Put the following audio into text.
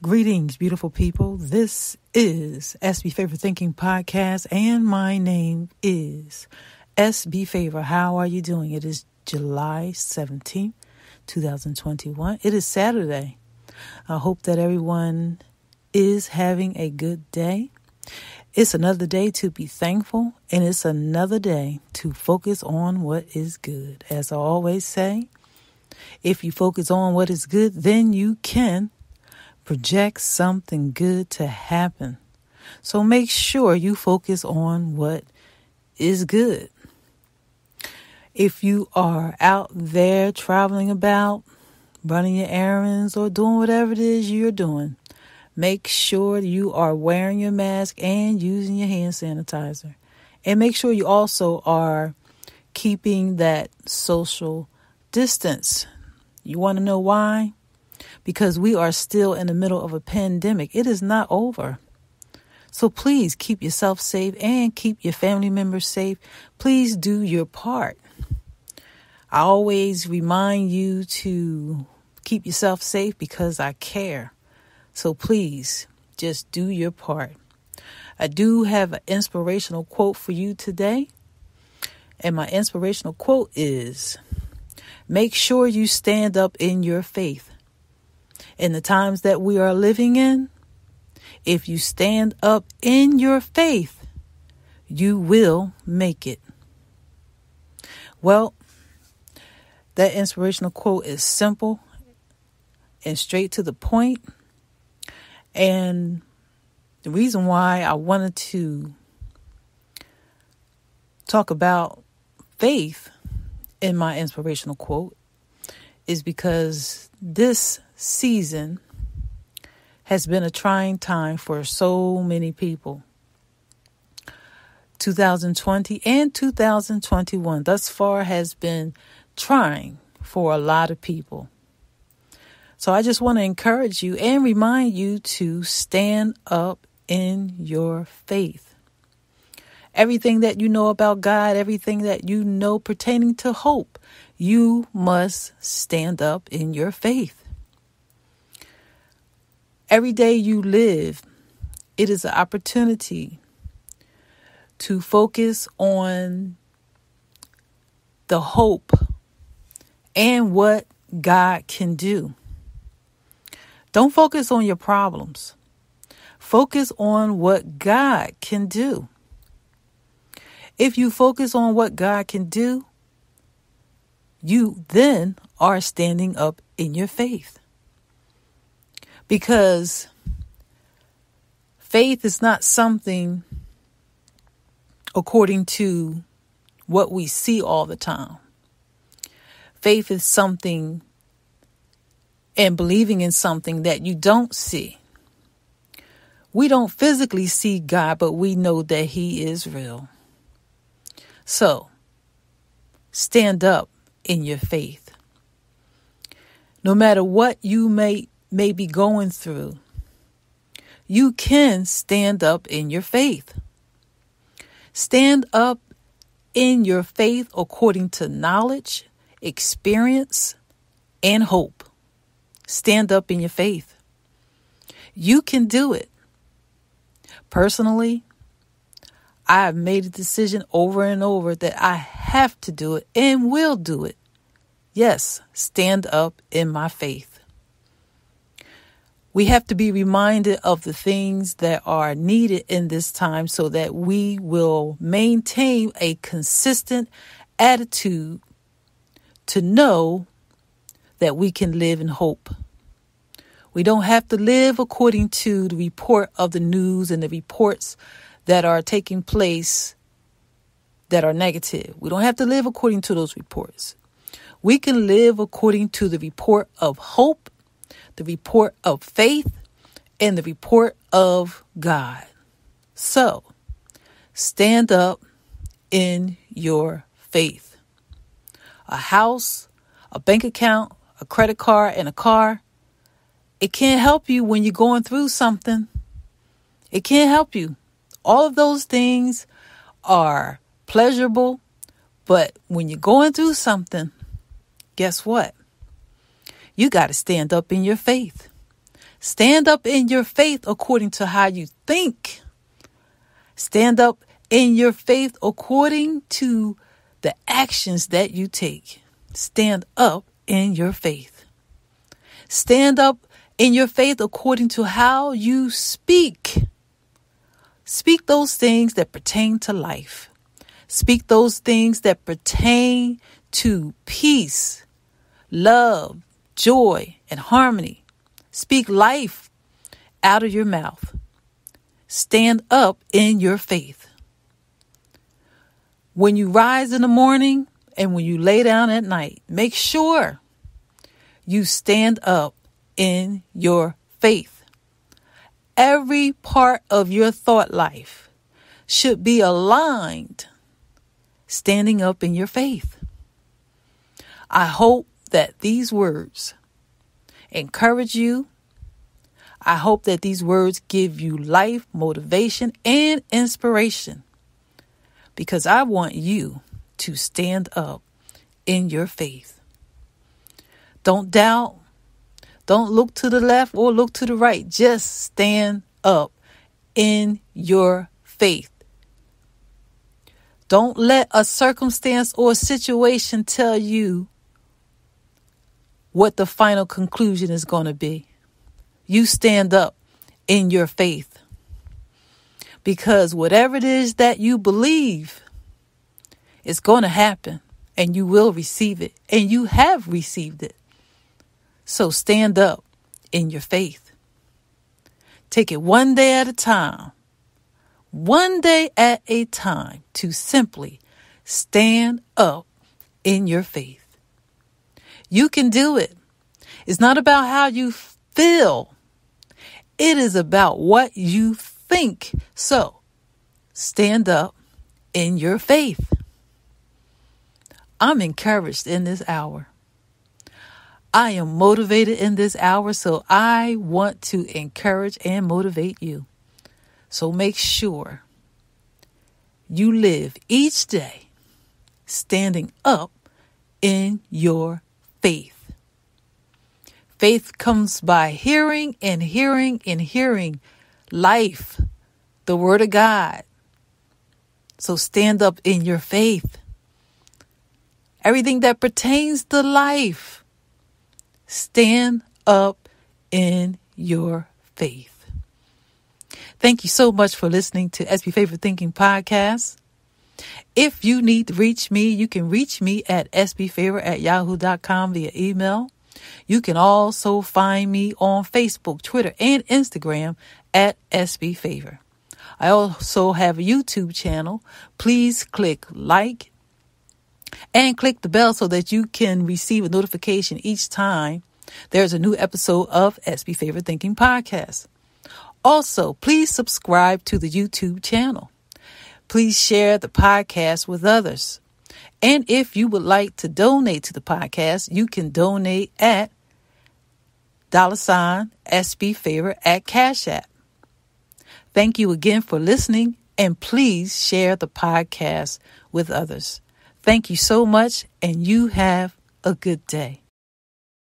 Greetings, beautiful people. This is SB Favor Thinking Podcast, and my name is SB Favor. How are you doing? It is July 17th, 2021. It is Saturday. I hope that everyone is having a good day. It's another day to be thankful, and it's another day to focus on what is good. As I always say, if you focus on what is good, then you can project something good to happen. So make sure you focus on what is good. If you are out there traveling about, running your errands, or doing whatever it is you're doing, make sure you are wearing your mask and using your hand sanitizer. And make sure you also are keeping that social distance. You want to know why? Because we are still in the middle of a pandemic. It is not over. So please keep yourself safe and keep your family members safe. Please do your part. I always remind you to keep yourself safe because I care. So please just do your part. I do have an inspirational quote for you today. And my inspirational quote is, make sure you stand up in your faith. In the times that we are living in, if you stand up in your faith, you will make it. Well, that inspirational quote is simple and straight to the point. And the reason why I wanted to talk about faith in my inspirational quote is because this season has been a trying time for so many people. 2020 and 2021 thus far has been trying for a lot of people. So I just want to encourage you and remind you to stand up in your faith. Everything that you know about God, everything that you know pertaining to hope, you must stand up in your faith. Every day you live, it is an opportunity to focus on the hope and what God can do. Don't focus on your problems. Focus on what God can do. If you focus on what God can do, you then are standing up in your faith. Because faith is not something according to what we see all the time. Faith is something and believing in something that you don't see. We don't physically see God, but we know that He is real. So, stand up in your faith. No matter what you may be going through, you can stand up in your faith. Stand up in your faith according to knowledge, experience, and hope. Stand up in your faith. You can do it. Personally, I have made a decision over and over that I have to do it and will do it. Yes, stand up in my faith. We have to be reminded of the things that are needed in this time so that we will maintain a consistent attitude to know that we can live in hope. We don't have to live according to the report of the news and the reports that are taking place that are negative. We don't have to live according to those reports. We can live according to the report of hope, the report of faith, and the report of God. So, stand up in your faith. A house, a bank account, a credit card, and a car, it can't help you when you're going through something. It can't help you. All of those things are pleasurable, but when you're going through something, guess what? You got to stand up in your faith. Stand up in your faith according to how you think. Stand up in your faith according to the actions that you take. Stand up in your faith. Stand up in your faith according to how you speak. Speak those things that pertain to life. Speak those things that pertain to peace, love, joy, and harmony. Speak life out of your mouth. Stand up in your faith. When you rise in the morning and when you lay down at night, make sure you stand up in your faith. Every part of your thought life should be aligned, standing up in your faith. I hope that these words encourage you. I hope that these words give you life, motivation, and inspiration, because I want you to stand up in your faith. Don't doubt. Don't look to the left or look to the right. Just stand up in your faith. Don't let a circumstance or a situation tell you what the final conclusion is going to be. You stand up in your faith, because whatever it is that you believe is going to happen, and you will receive it, and you have received it. So stand up in your faith. Take it one day at a time. One day at a time, to simply stand up in your faith. You can do it. It's not about how you feel. It is about what you think. So stand up in your faith. I'm encouraged in this hour. I am motivated in this hour, so I want to encourage and motivate you. So make sure you live each day standing up in your faith. Faith comes by hearing, and hearing and hearing life, the word of God. So stand up in your faith. Everything that pertains to life, stand up in your faith. Thank you so much for listening to SB Favorite Thinking Podcast. If you need to reach me, you can reach me at sbfavor@yahoo.com via email. You can also find me on Facebook, Twitter, and Instagram at SB Favor. I also have a YouTube channel. Please click like and click the bell so that you can receive a notification each time there's a new episode of SB Favorite Thinking Podcast. Also, please subscribe to the YouTube channel. Please share the podcast with others. And if you would like to donate to the podcast, you can donate at $SB Favor at Cash App. Thank you again for listening, and please share the podcast with others. Thank you so much, and you have a good day.